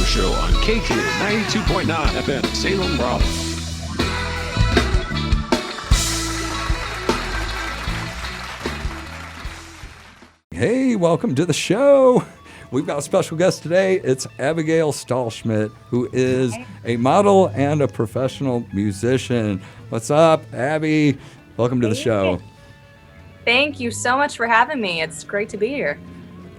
Show on KKID 92.9 FM, Salem, Raleigh. Hey, welcome to the show. We've got a special guest today. It's Abigail Stahlschmidt, who is a model and a professional musician. What's up, Abby? Welcome to the show. Thank you so much for having me. It's great to be here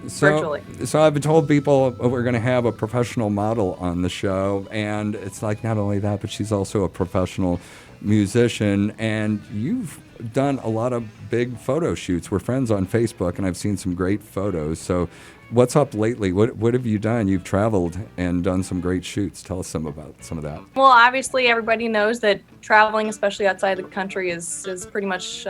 virtually. So I've been told people we're going to have a professional model on the show, and it's like not only that, but she's also a professional musician, and you've done a lot of big photo shoots. We're friends on Facebook, and I've seen some great photos. So what's up lately? What have you done? You've traveled and done some great shoots. Tell us about some of that. Well, obviously, everybody knows that traveling, especially outside the country, is pretty much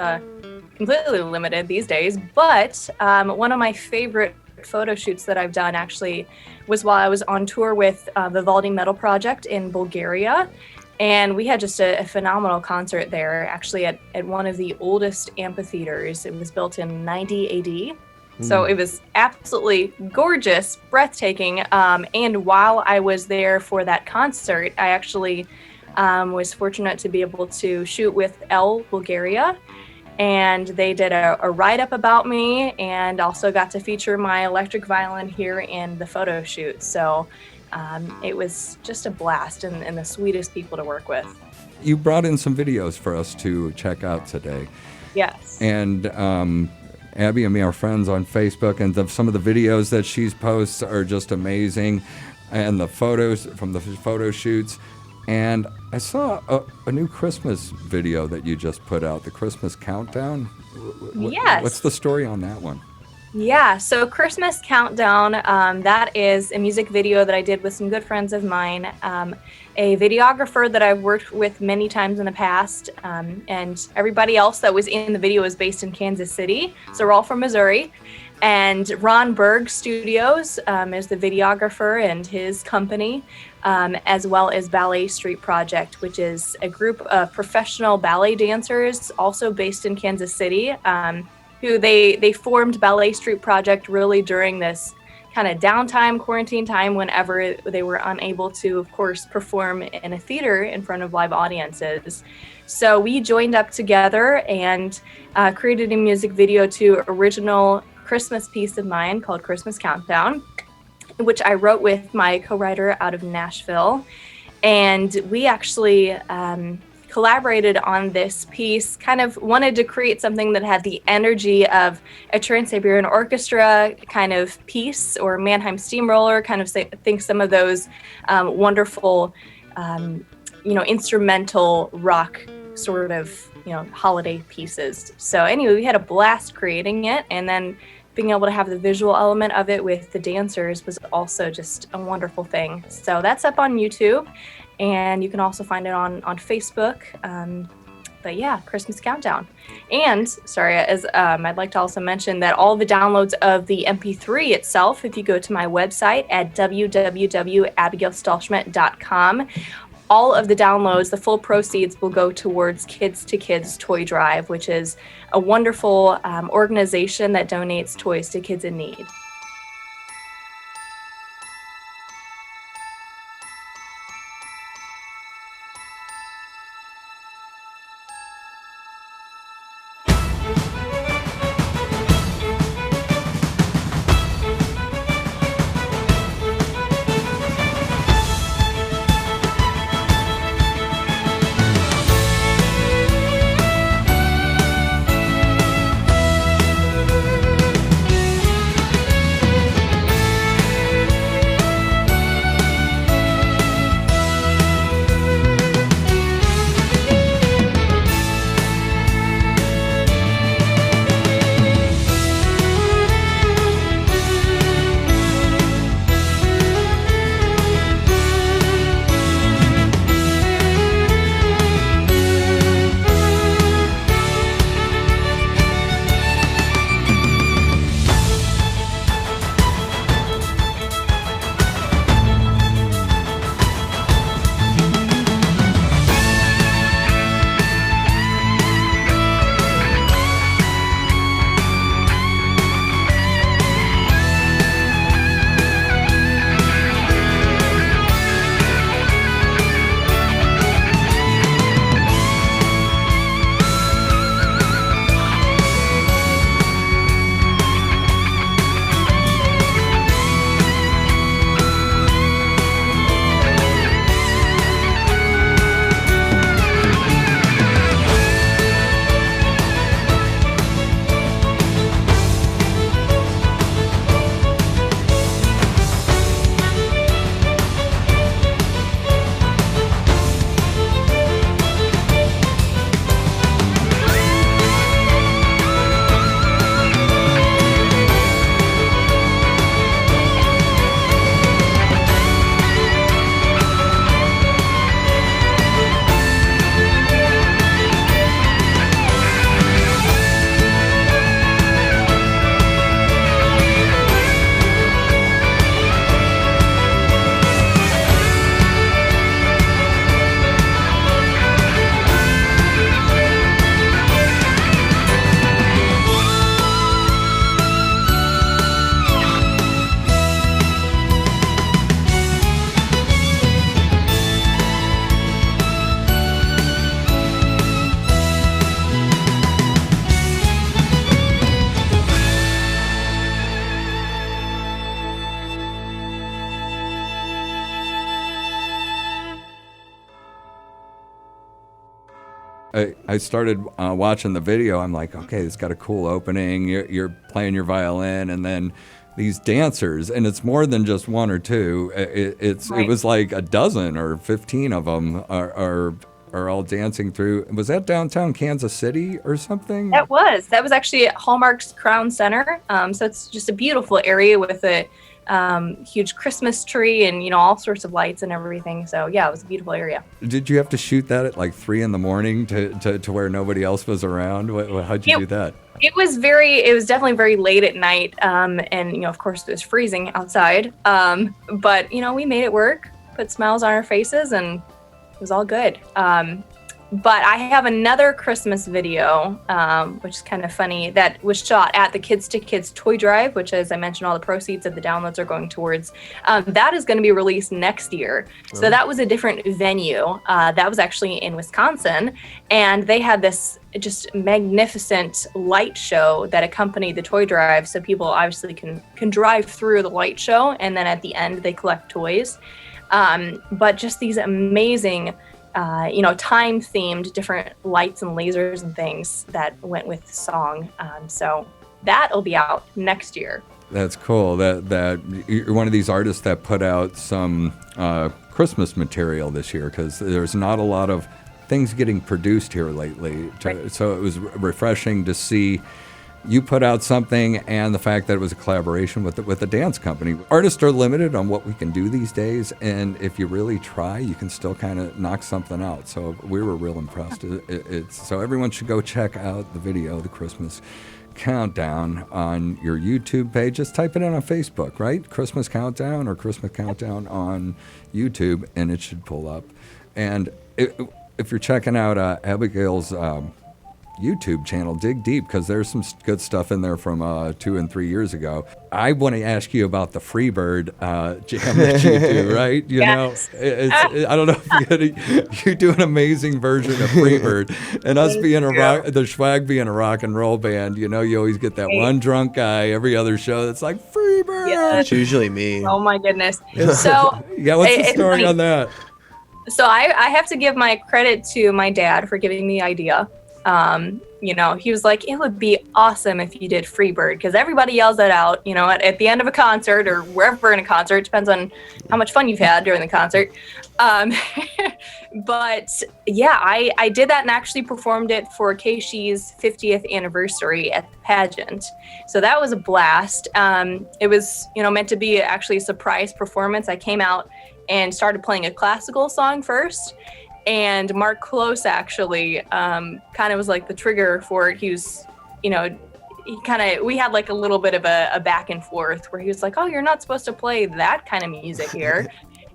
completely limited these days. But one of my favorite photo shoots that I've done actually was while I was on tour with the Vivaldi Metal Project in Bulgaria. And we had just a phenomenal concert there, actually at one of the oldest amphitheaters. It was built in 90 AD. So it was absolutely gorgeous, breathtaking. And while I was there for that concert, I actually was fortunate to be able to shoot with Elle Bulgaria. And they did a write-up about me, and also got to feature my electric violin here in the photo shoot. So it was just a blast, and the sweetest people to work with. You brought in some videos for us to check out today. Yes. And Abby and me are friends on Facebook, and some of the videos that she's posts are just amazing, and the photos from the photo shoots. And I saw a new Christmas video that you just put out, the Christmas Countdown. Yes. What's the story on that one? Yeah, so Christmas Countdown, that is a music video that I did with some good friends of mine, a videographer that I've worked with many times in the past, and everybody else that was in the video is based in Kansas City, so we're all from Missouri. And Ron Berg Studios is the videographer and his company, as well as Ballet Street Project, which is a group of professional ballet dancers also based in Kansas City, who they formed Ballet Street Project really during this kind of downtime, quarantine time, whenever they were unable to, of course, perform in a theater in front of live audiences. So we joined up together and created a music video to original Christmas piece of mine called Christmas Countdown, which I wrote with my co-writer out of Nashville. And we actually collaborated on this piece, kind of wanted to create something that had the energy of a Trans-Siberian Orchestra kind of piece, or Mannheim Steamroller, kind of think some of those wonderful, instrumental rock sort of, holiday pieces. So anyway, we had a blast creating it, and then being able to have the visual element of it with the dancers was also just a wonderful thing. So that's up on YouTube, and you can also find it on Facebook. But yeah, Christmas Countdown. And sorry, I'd like to also mention that all the downloads of the MP3 itself, if you go to my website at www.abigailstahlschmidt.com, all of the downloads, the full proceeds will go towards Kids to Kids Toy Drive, which is a wonderful organization that donates toys to kids in need. I started watching the video. I'm like, okay, it's got a cool opening. You're playing your violin, and then these dancers, and it's more than just one or two. It was like a dozen or 15 of them are all dancing through. Was that downtown Kansas City or something? That was actually at Hallmark's Crown Center. So it's just a beautiful area with a huge Christmas tree and all sorts of lights and everything. So yeah, it was a beautiful area. Did you have to shoot that at like 3 a.m. to where nobody else was around? How'd you do that? It was definitely very late at night, and of course it was freezing outside. But we made it work, put smiles on our faces, and it was all good. But I have another Christmas video, which is kind of funny, that was shot at the Kids to Kids toy drive, which, as I mentioned, all the proceeds of the downloads are going towards. That is going to be released next year. So that was a different venue. That was actually in Wisconsin. And they had this just magnificent light show that accompanied the toy drive. So people obviously can drive through the light show. And then at the end, they collect toys. But just these amazing time-themed different lights and lasers and things that went with the song. So that'll be out next year. That's cool. That you're one of these artists that put out some Christmas material this year, because there's not a lot of things getting produced here lately. So it was refreshing to see you put out something, and the fact that it was a collaboration with a dance company. Artists are limited on what we can do these days, and if you really try, you can still kind of knock something out. So we were real impressed. So everyone should go check out the video, the Christmas Countdown, on your YouTube page. Just type it in on Facebook, right? Christmas Countdown or Christmas Countdown on YouTube, and it should pull up. And if you're checking out Abigail's YouTube channel, dig deep, because there's some good stuff in there from 2 and 3 years ago. I want to ask you about the Freebird jam that you do, right? Yes. I don't know if you do an amazing version of Freebird, and us being the Schwag being a rock and roll band, you always get that one drunk guy every other show that's like, Freebird. Yes. It's usually me. Oh my goodness. So yeah, what's the story on that? So I have to give my credit to my dad for giving me the idea. He was like, it would be awesome if you did Freebird, because everybody yells that out, at the end of a concert or wherever in a concert. Depends on how much fun you've had during the concert. But yeah, I did that and actually performed it for KKID's 50th anniversary at the pageant. So that was a blast. It was, meant to be actually a surprise performance. I came out and started playing a classical song first. And Mark Close actually kind of was like the trigger for it. He was, we had like a little bit of a back and forth where he was like, oh, you're not supposed to play that kind of music here.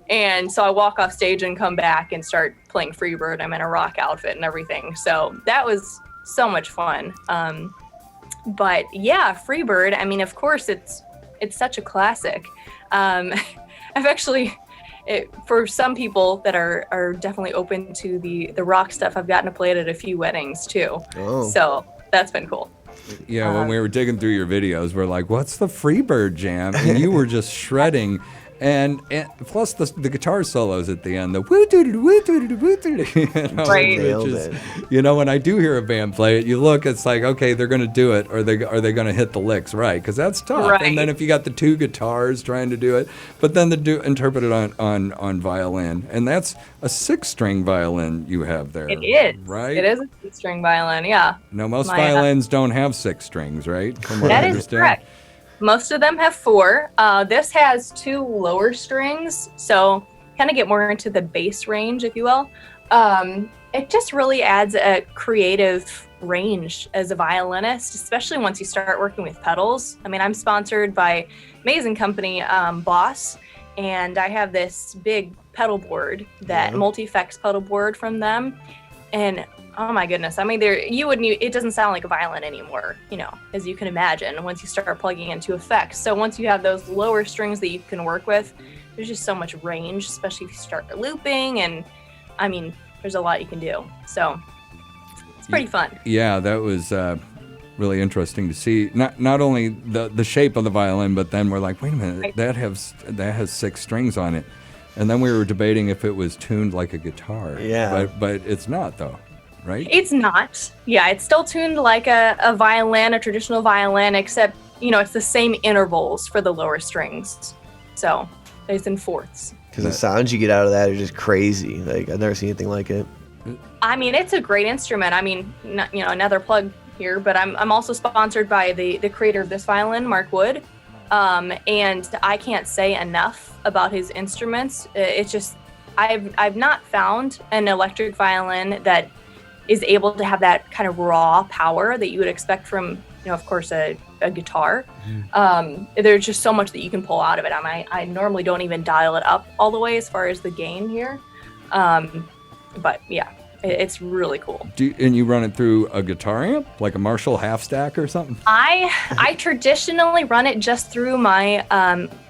And so I walk off stage and come back and start playing Freebird. I'm in a rock outfit and everything. So that was so much fun. But yeah, Freebird, I mean, of course, it's such a classic. I've actually... for some people that are definitely open to the rock stuff, I've gotten to play it at a few weddings too. Oh. So that's been cool. Yeah, when we were digging through your videos, we're like, what's the Freebird jam? And you were just shredding. And plus the guitar solos at the end, the woo doo doo woo doo doo woo doo doo. Right. Nailed it. When I do hear a band play it, you look, it's like, okay, they're going to do it, or are they going to hit the licks right? Because that's tough. Right. And then if you got the two guitars trying to do it, but then interpret it on violin, and that's a 6-string violin you have there. It is. Right. It is a 6-string violin. Yeah. Now most violins don't have 6 strings, right? From what I understand. Correct. Most of them have 4. This has 2 lower strings, so kind of get more into the bass range, if you will. It just really adds a creative range as a violinist, especially once you start working with pedals. I mean, I'm sponsored by amazing company, Boss, and I have this big pedal board, that multi-effects pedal board from them. And oh my goodness, I mean, it doesn't sound like a violin anymore, as you can imagine, once you start plugging into effects. So once you have those lower strings that you can work with, there's just so much range, especially if you start looping, and I mean, there's a lot you can do. So it's pretty fun. Yeah, that was really interesting to see. Not only the shape of the violin, but then we're like, wait a minute, right. that has 6 strings on it. And then we were debating if it was tuned like a guitar. Yeah. But it's not, though. right? It's not. Yeah, it's still tuned like a violin, a traditional violin, except, it's the same intervals for the lower strings. So it's in fourths. Because the sounds you get out of that are just crazy. Like, I've never seen anything like it. I mean, it's a great instrument. I mean, another plug here, but I'm also sponsored by the creator of this violin, Mark Wood. And I can't say enough about his instruments. It's just, I've not found an electric violin that is able to have that kind of raw power that you would expect from, of course, a guitar. There's just so much that you can pull out of it. I normally don't even dial it up all the way as far as the gain here. But yeah, it's really cool. And you run it through a guitar amp, like a Marshall half stack or something? I traditionally run it just through my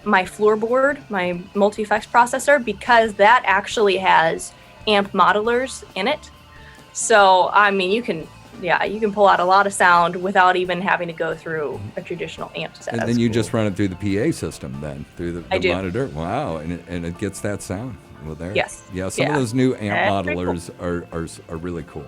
my floorboard, my multi-effects processor, because that actually has amp modelers in it. So I mean, you can pull out a lot of sound without even having to go through a traditional amp set. And then you just run it through the PA system, then through the monitor. Wow, and it gets that sound. Well, there. Yes. Yeah, some of those new amp modelers are really cool.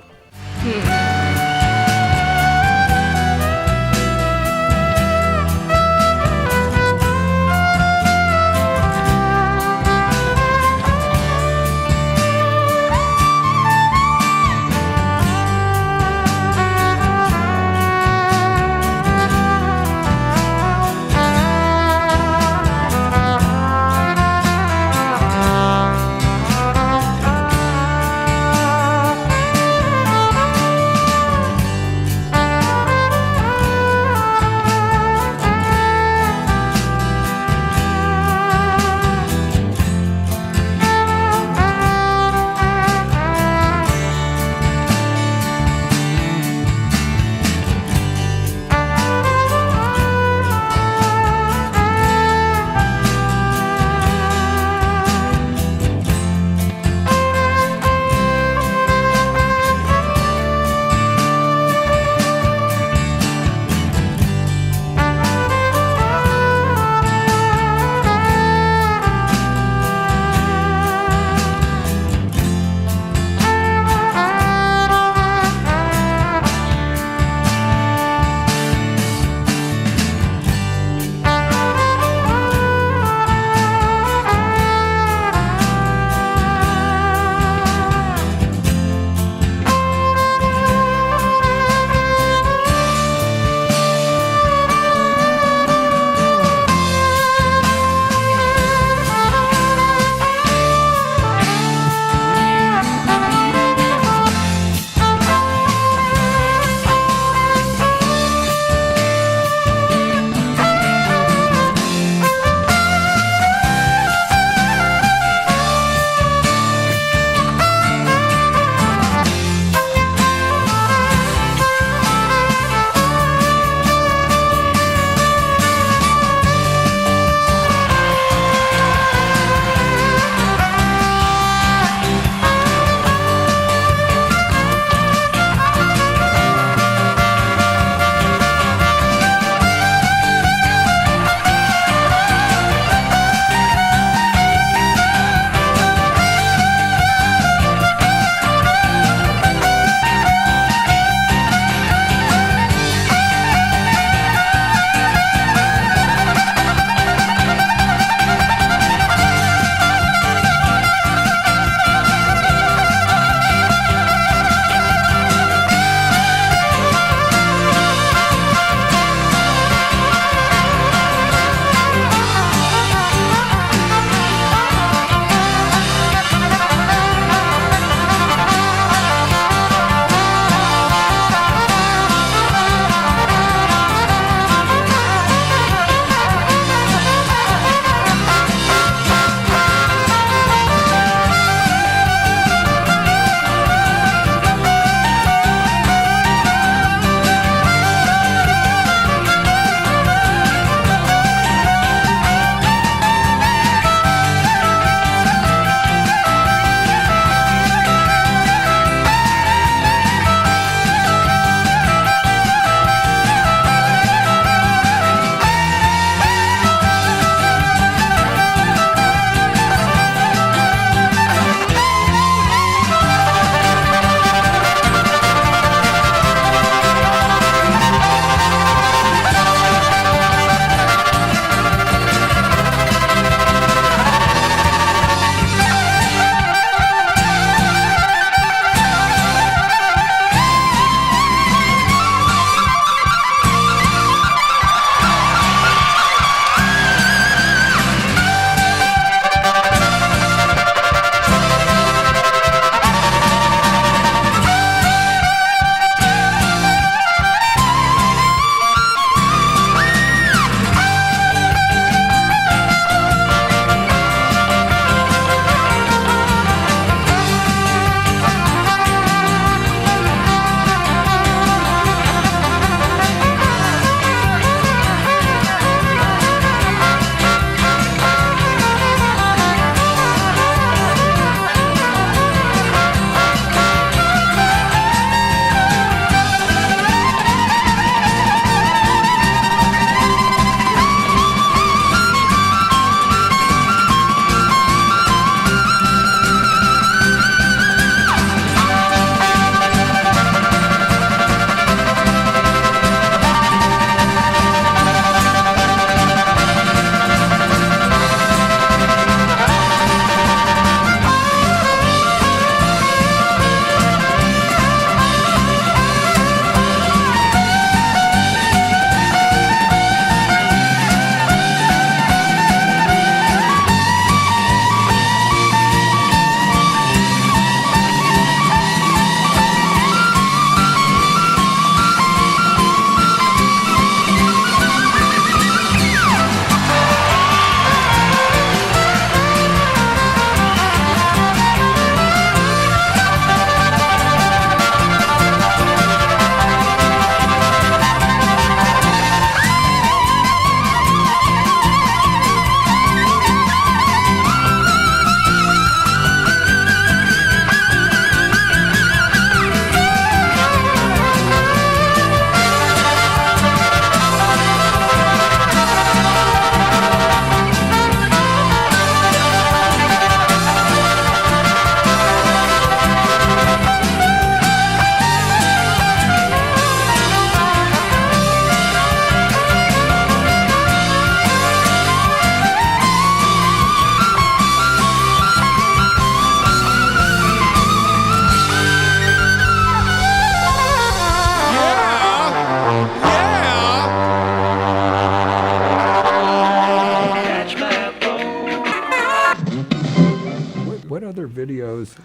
what other videos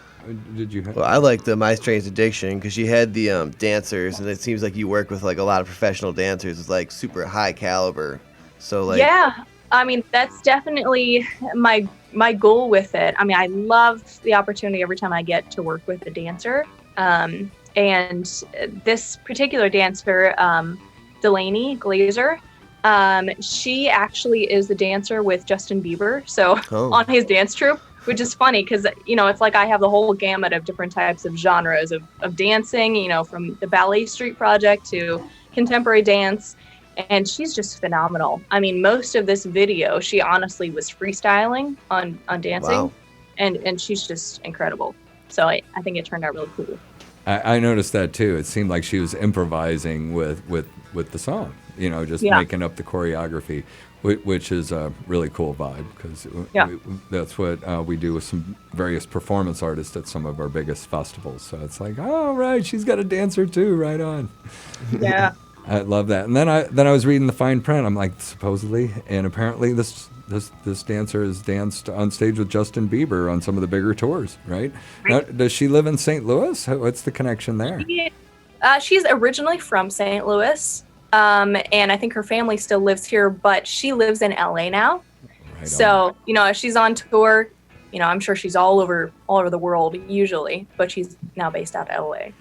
did you have? Well, I like the My Strange Addiction because she had the dancers, and it seems like you work with like a lot of professional dancers. It's like super high caliber. So like, Yeah, I mean, that's definitely my goal with it. I mean, I love the opportunity every time I get to work with a dancer. And this particular dancer, Delaney Glazer, she actually is the dancer with Justin Bieber. So on his dance troupe, which is funny because, you know, it's like I have the whole gamut of different types of genres of dancing, you know, from the Ballet Street Project to contemporary dance. And she's just phenomenal. I mean, most of this video, she honestly was freestyling on dancing. Wow. And she's just incredible. So I think it turned out really cool. I noticed that too. It seemed like she was improvising with the song, you know, just making up the choreography, which is a really cool vibe because that's what we do with some various performance artists at some of our biggest festivals. So it's like, oh, right, she's got a dancer too, right on. Yeah. I love that. And then I was reading the fine print. I'm like, supposedly, and apparently this dancer has danced on stage with Justin Bieber on some of the bigger tours, right? Now, does she live in St. Louis? What's the connection there? She's originally from St. Louis, and I think her family still lives here, but she lives in LA now. Right so, you know, if she's on tour, you know, I'm sure she's all over the world usually, but she's now based out of LA.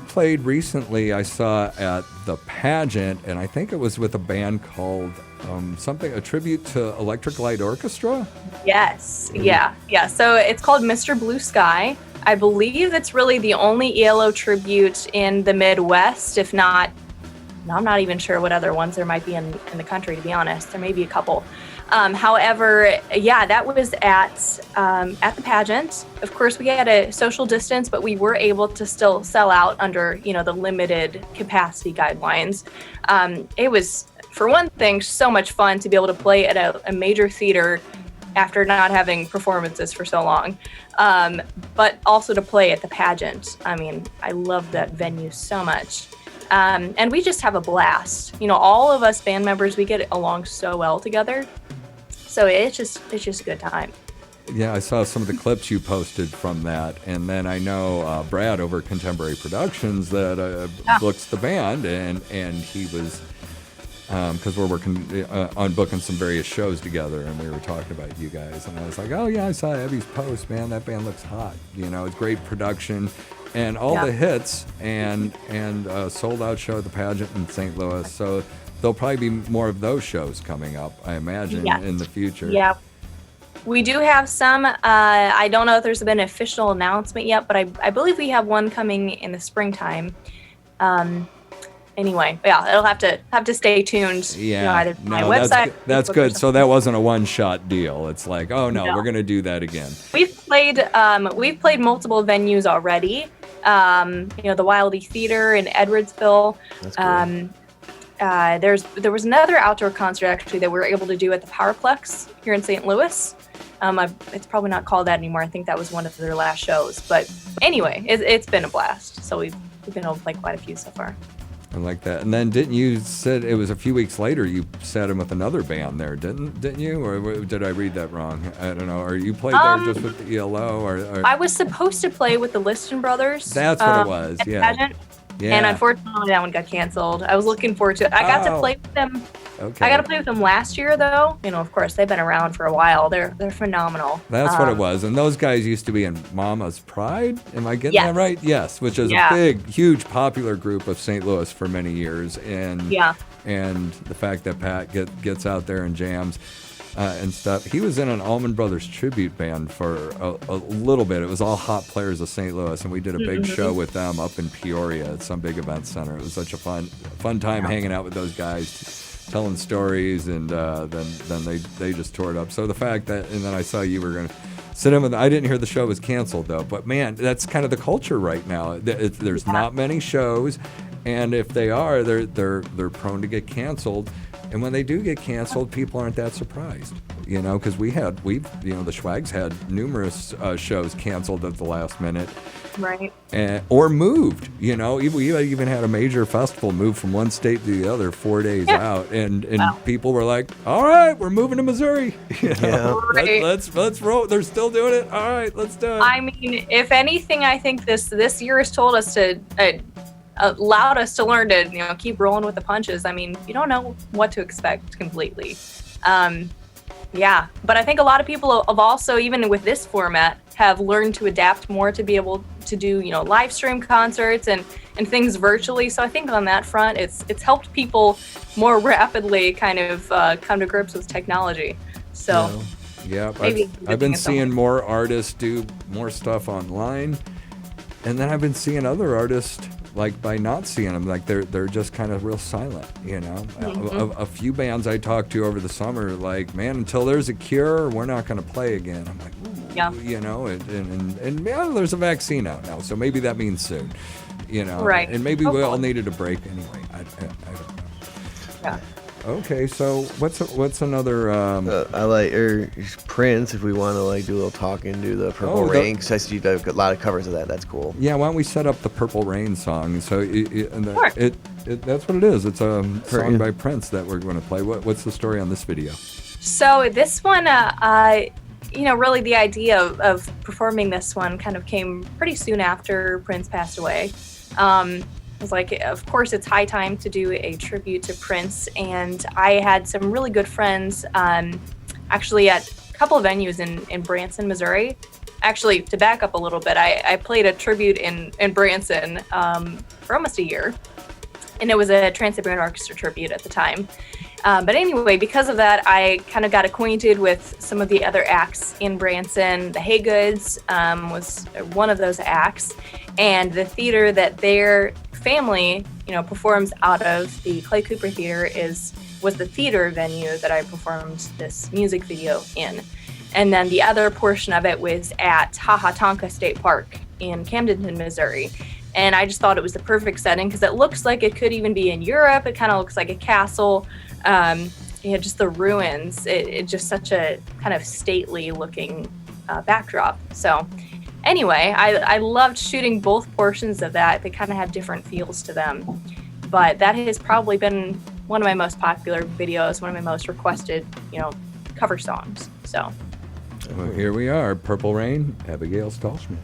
Played recently, I saw at the pageant, and I think it was with a band called a tribute to Electric Light Orchestra. Yes, yeah. So it's called Mr. Blue Sky. I believe it's really the only ELO tribute in the Midwest, if not, I'm not even sure what other ones there might be in the country, to be honest. There may be a couple. However, yeah, that was at the pageant. Of course, we had a social distance, but we were able to still sell out under, the limited capacity guidelines. It was, for one thing, so much fun to be able to play at a major theater after not having performances for so long, but also to play at the pageant. I mean, I love that venue so much. And we just have a blast. All of us band members, we get along so well together. So it's just a good time. Yeah, I saw some of the clips you posted from that, and then I know Brad over at Contemporary Productions that books the band, and he was, because we're working on booking some various shows together, and we were talking about you guys, and I was like, oh yeah, I saw Abby's post, man, that band looks hot. It's great production, and all the hits, and sold out show at the pageant in St. Louis. So there'll probably be more of those shows coming up, I imagine, in the future. Yeah. We do have some. I don't know if there's been an official announcement yet, but I believe we have one coming in the springtime. Anyway, yeah, it'll have to stay tuned. Yeah, either my website. That's good. So that wasn't a one-shot deal. It's like, oh no, we're gonna do that again. We've played multiple venues already. The Wildy Theater in Edwardsville. That's cool. There was another outdoor concert actually that we were able to do at the Powerplex here in St. Louis. It's probably not called that anymore. I think that was one of their last shows. But anyway, it's been a blast. So we've been able to play quite a few so far. I like that. And then didn't you said it was a few weeks later you sat in with another band there, didn't you? Or did I read that wrong? I don't know. Or you played there just with the ELO? Or I was supposed to play with the Liston Brothers. That's what it was. Yeah. Pageant. Yeah. And unfortunately, that one got canceled. I was looking forward to it. I got to play with them. Okay. I got to play with them last year, though. Of course, they've been around for a while. They're phenomenal. That's what it was. And those guys used to be in Mama's Pride. Am I getting that right? Yes, which is a big, huge, popular group of St. Louis for many years. And the fact that Pat gets out there and jams and stuff. He was in an Allman Brothers tribute band for a little bit. It was all hot players of St. Louis, and we did a big show with them up in Peoria at some big event center. It was such a fun time hanging out with those guys, telling stories, and then they just tore it up. So the fact that, and then I saw you were going to sit in with, I didn't hear the show was canceled though, but man, that's kind of the culture right now. There's not many shows, and if they are, they're prone to get canceled. And when they do get canceled, people aren't that surprised, because the Schwags had numerous shows canceled at the last minute, right? Or moved. We even had a major festival move from one state to the other 4 days out, and people were like, "All right, we're moving to Missouri. Right. Let's roll. They're still doing it. All right, let's do it." I mean, if anything, I think this year has told us to. Allowed us to learn to keep rolling with the punches. I mean, you don't know what to expect completely. But I think a lot of people have also, even with this format, have learned to adapt more to be able to do live stream concerts and things virtually. So I think on that front, it's helped people more rapidly kind of come to grips with technology. So I've been seeing more artists do more stuff online, and then I've been seeing other artists, like, by not seeing them, like they're just kind of real silent, A few bands I talked to over the summer, like, man, until there's a cure, we're not going to play again. I'm like, and there's a vaccine out now, so maybe that means soon, right? And maybe we all needed a break anyway. I don't know. Yeah. Okay, so what's another? I like Prince. If we want to do a little talking, do the Purple Rain, because I see a lot of covers of that. That's cool. Yeah, why don't we set up the Purple Rain song? So that's what it is. It's a song by Prince that we're going to play. What's the story on this video? So this one, really the idea of performing this one kind of came pretty soon after Prince passed away. It was like, of course, it's high time to do a tribute to Prince, and I had some really good friends actually at a couple of venues in Branson, Missouri. Actually, to back up a little bit, I played a tribute in Branson for almost a year, and it was a Trans-Siberian Orchestra tribute at the time. But anyway, because of that, I kind of got acquainted with some of the other acts in Branson. The Haygoods was one of those acts, and the theater that their family, performs out of, the Clay Cooper Theater, is was the theater venue that I performed this music video in. And then the other portion of it was at Hahatonka State Park in Camdenton, Missouri. And I just thought it was the perfect setting because it looks like it could even be in Europe. It kind of looks like a castle. Just the ruins. It's just such a kind of stately looking backdrop. So anyway, I loved shooting both portions of that. They kind of have different feels to them. But that has probably been one of my most popular videos, one of my most requested, cover songs. So Well, here we are, Purple Rain, Abigail Stahlschmidt.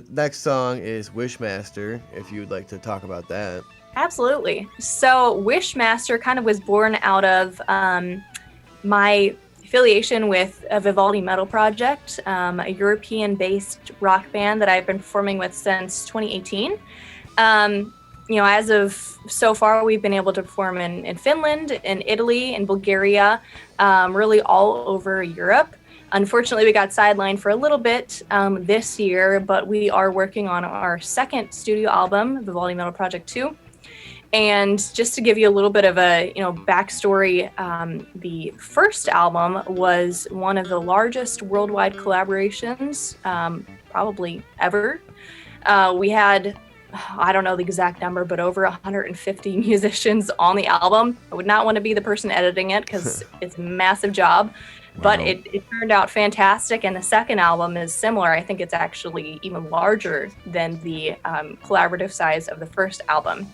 the next song is Wishmaster, if you would like to talk about that. Absolutely. So Wishmaster kind of was born out of my affiliation with a Vivaldi Metal Project, a European-based rock band that I've been performing with since 2018. As of so far, we've been able to perform in Finland, in Italy, in Bulgaria, really all over Europe. Unfortunately, we got sidelined for a little bit this year, but we are working on our second studio album, Vivaldi Metal Project 2. And just to give you a little bit of a backstory, the first album was one of the largest worldwide collaborations probably ever. We had, I don't know the exact number, but over 150 musicians on the album. I would not want to be the person editing it because it's a massive job. Wow. But it turned out fantastic, and the second album is similar. I think it's actually even larger than the collaborative size of the first album.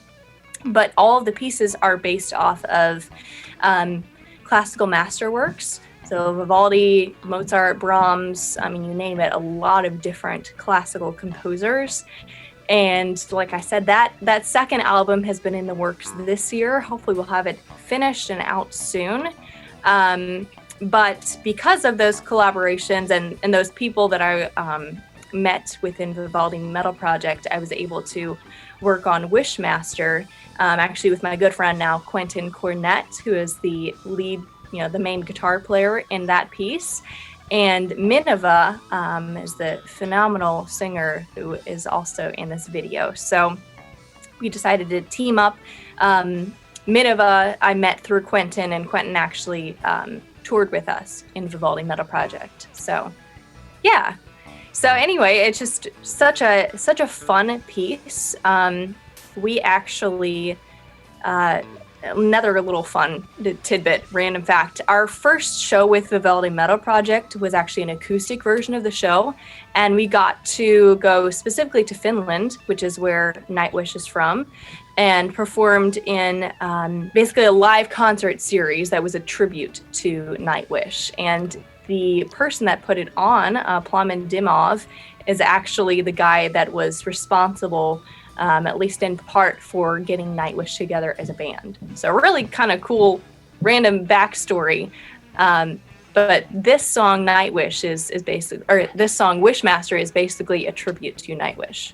But all of the pieces are based off of classical masterworks. So Vivaldi, Mozart, Brahms, you name it, a lot of different classical composers. And like I said, that second album has been in the works this year. Hopefully we'll have it finished and out soon. But because of those collaborations and those people that I met within the Vivaldi Metal Project, I was able to work on Wishmaster, actually with my good friend now, Quentin Cornett, who is the lead, the main guitar player in that piece. And Mineva is the phenomenal singer who is also in this video. So we decided to team up. Mineva I met through Quentin, and Quentin actually toured with us in Vivaldi Metal Project. So yeah. So anyway, it's just such a fun piece. We actually, another little fun tidbit, random fact, our first show with Vivaldi Metal Project was actually an acoustic version of the show, and we got to go specifically to Finland, which is where Nightwish is from, and performed in basically a live concert series that was a tribute to Nightwish. And the person that put it on, Plamen Dimov, is actually the guy that was responsible, at least in part, for getting Nightwish together as a band. So really kind of cool, random backstory. But this song, Nightwish, is basically, or this song, Wishmaster, is basically a tribute to Nightwish.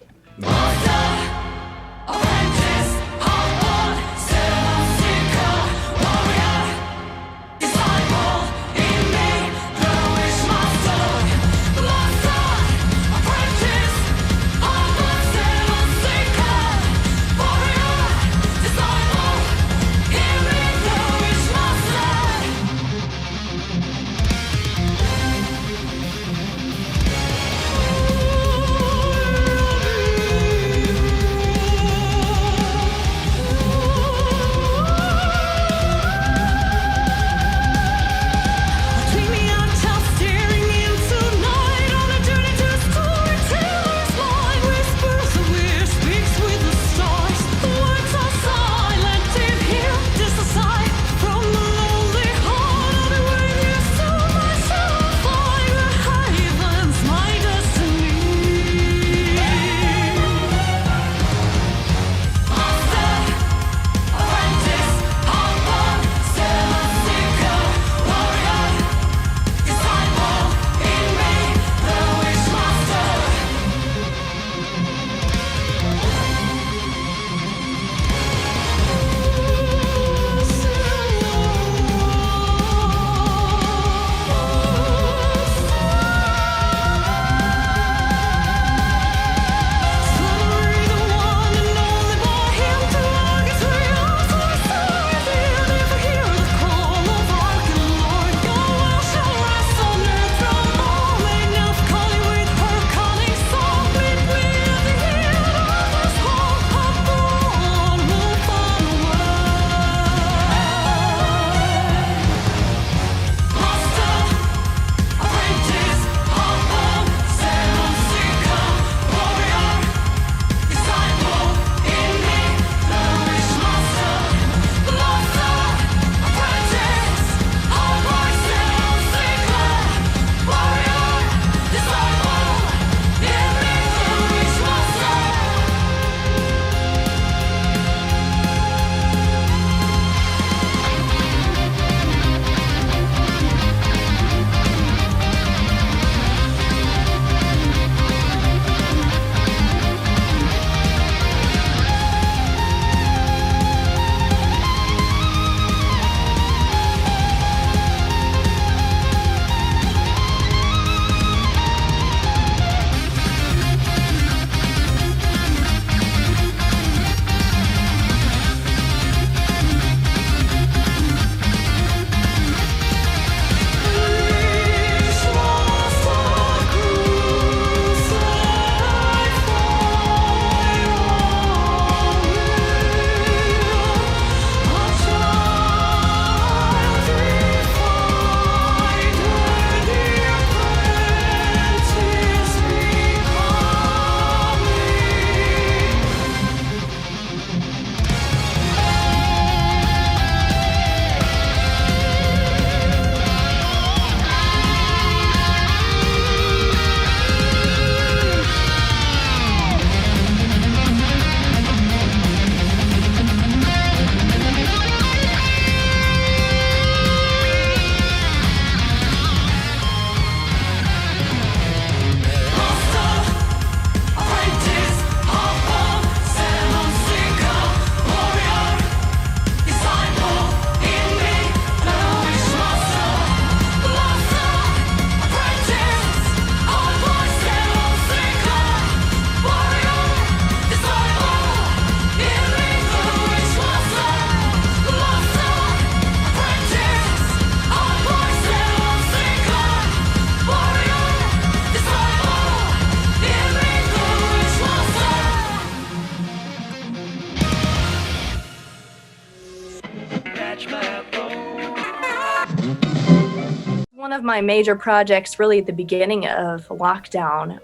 One of my major projects, really at the beginning of lockdown,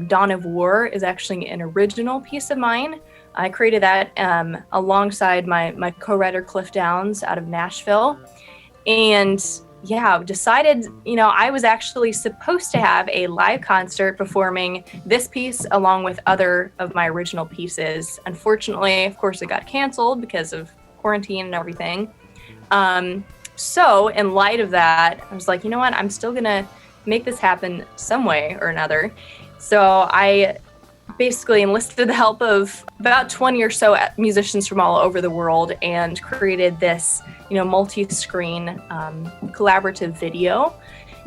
Dawn of War, is actually an original piece of mine. I created that alongside my co-writer Cliff Downs out of Nashville. And yeah, decided, I was actually supposed to have a live concert performing this piece along with other of my original pieces. Unfortunately, of course, it got canceled because of quarantine and everything. So in light of that, I was like, you know what, I'm still gonna make this happen some way or another. So I basically enlisted the help of about 20 or so musicians from all over the world and created this, multi-screen collaborative video.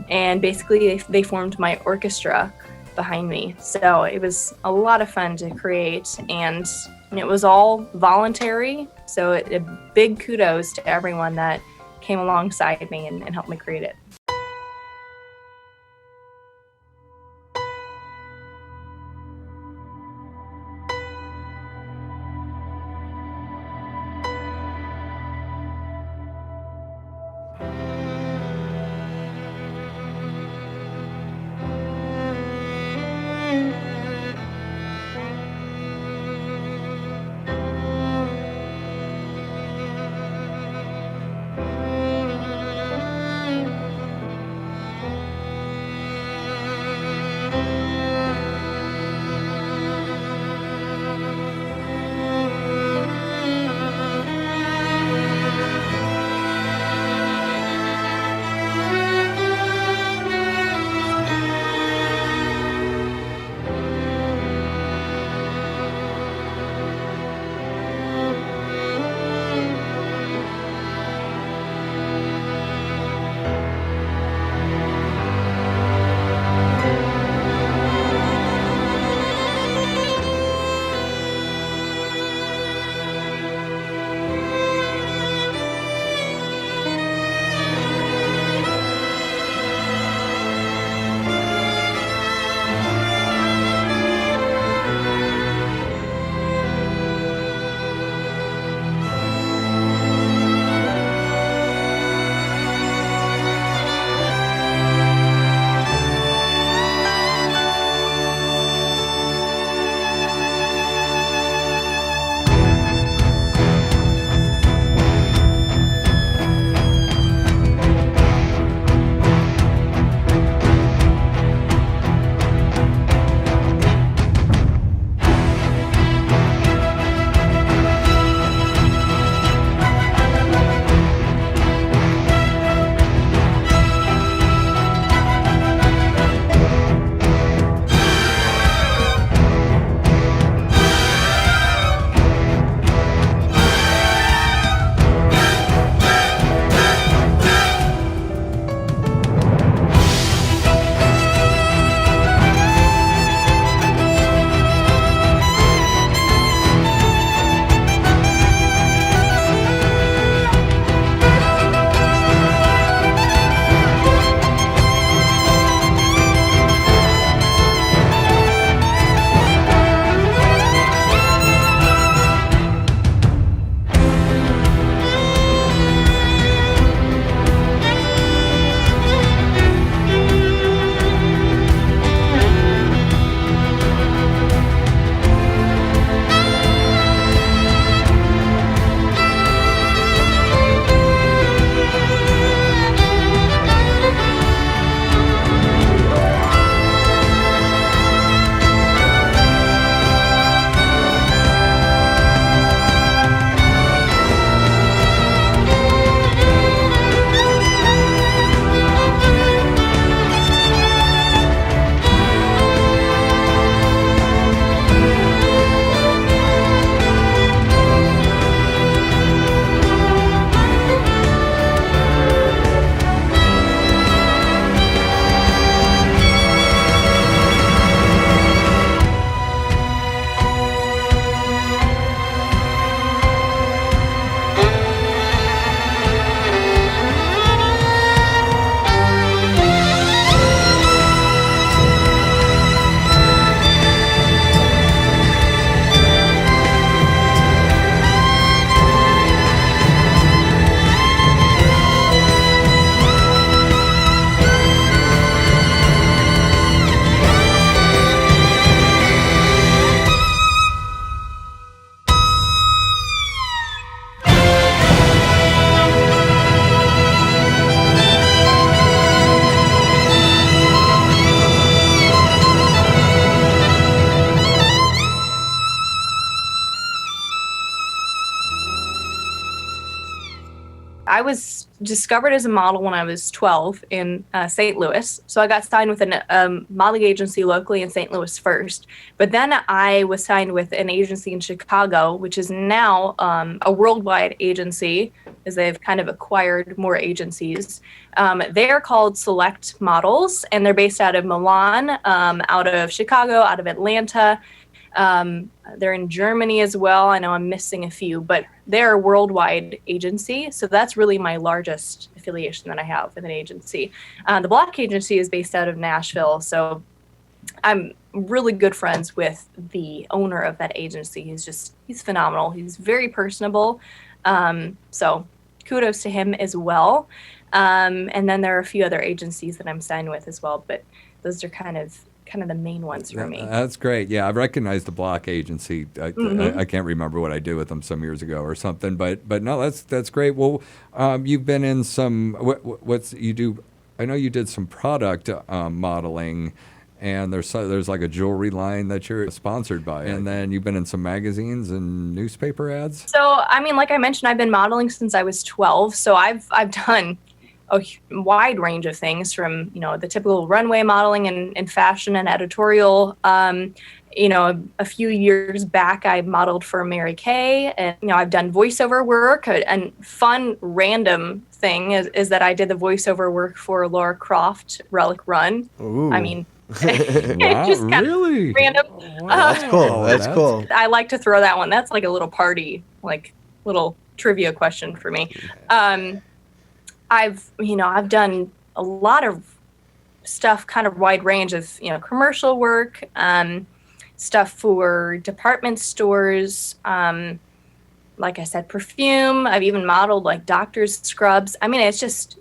And basically they formed my orchestra behind me. So it was a lot of fun to create, and it was all voluntary. So a big kudos to everyone that came alongside me and helped me create it. I was discovered as a model when I was 12 in St. Louis. So I got signed with a modeling agency locally in St. Louis first. But then I was signed with an agency in Chicago, which is now a worldwide agency, as they've kind of acquired more agencies. They are called Select Models, and they're based out of Milan, out of Chicago, out of Atlanta. They're in Germany as well. I know I'm missing a few, but they're a worldwide agency. So that's really my largest affiliation that I have with an agency. The Block agency is based out of Nashville. So I'm really good friends with the owner of that agency. He's phenomenal. He's very personable. So kudos to him as well. And then there are a few other agencies that I'm signed with as well, but those are kind of the main ones for me. That's great. Yeah, I recognize the Block agency. I can't remember what I did with them some years ago or something, but no, that's great. Well, you've been in some what's you do. I know you did some product modeling, and there's like a jewelry line that you're sponsored by, and then you've been in some magazines and newspaper ads. So I mean, like I mentioned, I've been modeling since I was 12. So I've done a wide range of things from, the typical runway modeling and fashion and editorial. A few years back, I modeled for Mary Kay, and, I've done voiceover work. And fun, random thing is that I did the voiceover work for Laura Croft Relic Run. Ooh. I mean, Wow, just kind really? of random. That's cool. That's cool. I like to throw that one. That's like a little party, like little trivia question for me. I've done a lot of stuff, kind of wide range of, commercial work, stuff for department stores, like I said, perfume. I've even modeled like doctor's scrubs. I mean, it's just,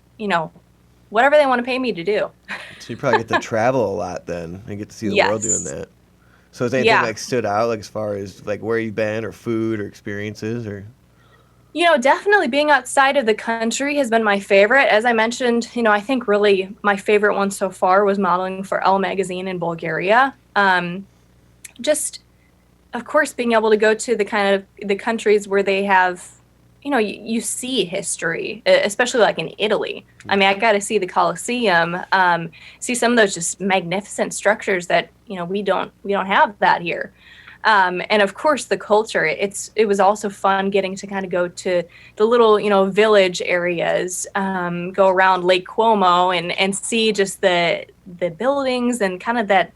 whatever they want to pay me to do. So you probably get to travel a lot then and get to see the world doing that. So is anything like stood out, like as far as like where you've been or food or experiences or? Definitely being outside of the country has been my favorite. As I mentioned, I think really my favorite one so far was modeling for Elle magazine in Bulgaria. Just, of course, being able to go to the kind of the countries where they have, you see history, especially like in Italy. I mean, I got to see the Colosseum, see some of those just magnificent structures that, we don't have that here. And of course the culture, it was also fun getting to kind of go to the little, village areas, go around Lake Como and see just the buildings and kind of that,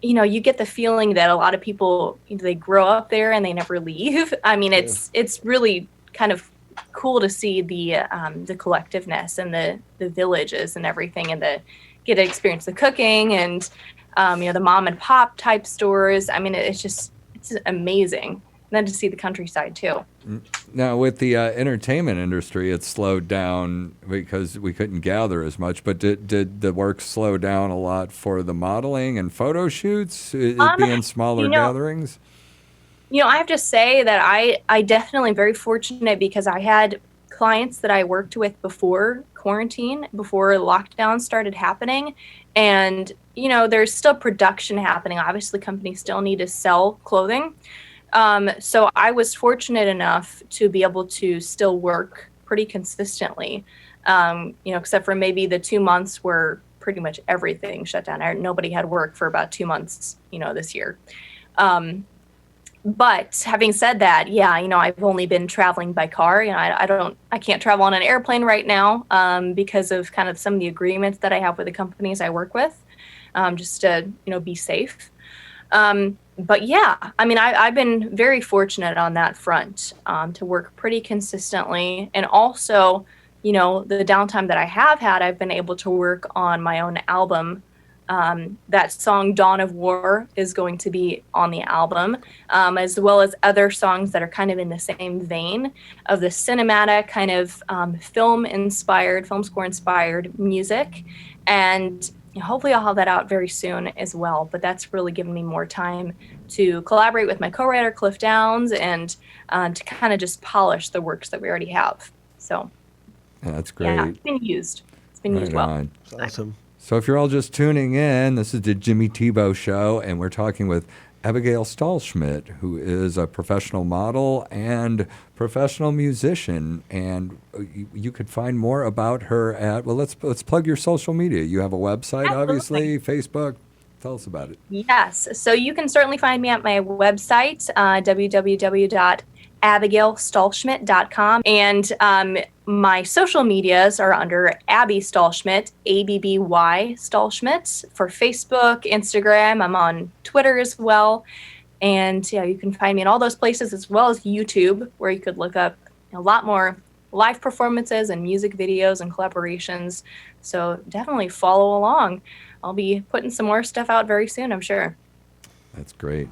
you get the feeling that a lot of people, they grow up there and they never leave. I mean, it's really kind of cool to see the collectiveness and the villages and everything, and get to experience the cooking and, the mom and pop type stores. I mean, it's amazing. And then to see the countryside too. Now, with the entertainment industry, it's slowed down because we couldn't gather as much. But did the work slow down a lot for the modeling and photo shoots, it being smaller gatherings? I have to say that I definitely am very fortunate because I had clients that I worked with before quarantine, before lockdown started happening. And, there's still production happening. Obviously, companies still need to sell clothing. So I was fortunate enough to be able to still work pretty consistently, except for maybe the 2 months where pretty much everything shut down. Nobody had work for about 2 months, this year. But having said that, I've only been traveling by car. I can't travel on an airplane right now because of kind of some of the agreements that I have with the companies I work with, just to, be safe. But yeah, I mean, I've been very fortunate on that front to work pretty consistently. And also, the downtime that I have had, I've been able to work on my own album. That song Dawn of War is going to be on the album, as well as other songs that are kind of in the same vein of the cinematic kind of film score inspired music. And hopefully I'll have that out very soon as well. But that's really given me more time to collaborate with my co-writer Cliff Downs and to kind of just polish the works that we already have. So that's great. Yeah, it's been used. It's been used well. That's awesome. So if you're all just tuning in, this is the Jimmy Tebeau Show, and we're talking with Abigail Stahlschmidt, who is a professional model and professional musician. And you could find more about her at, well, let's plug your social media. You have a website, obviously, Facebook. Tell us about it. Yes. So you can certainly find me at my website, www.abigailstahlschmidt.com. And my social medias are under Abby Stahlschmidt, Abby Stahlschmidt, for Facebook, Instagram. I'm on Twitter as well. And yeah, you can find me in all those places, as well as YouTube, where you could look up a lot more live performances and music videos and collaborations. So definitely follow along. I'll be putting some more stuff out very soon, I'm sure. That's great.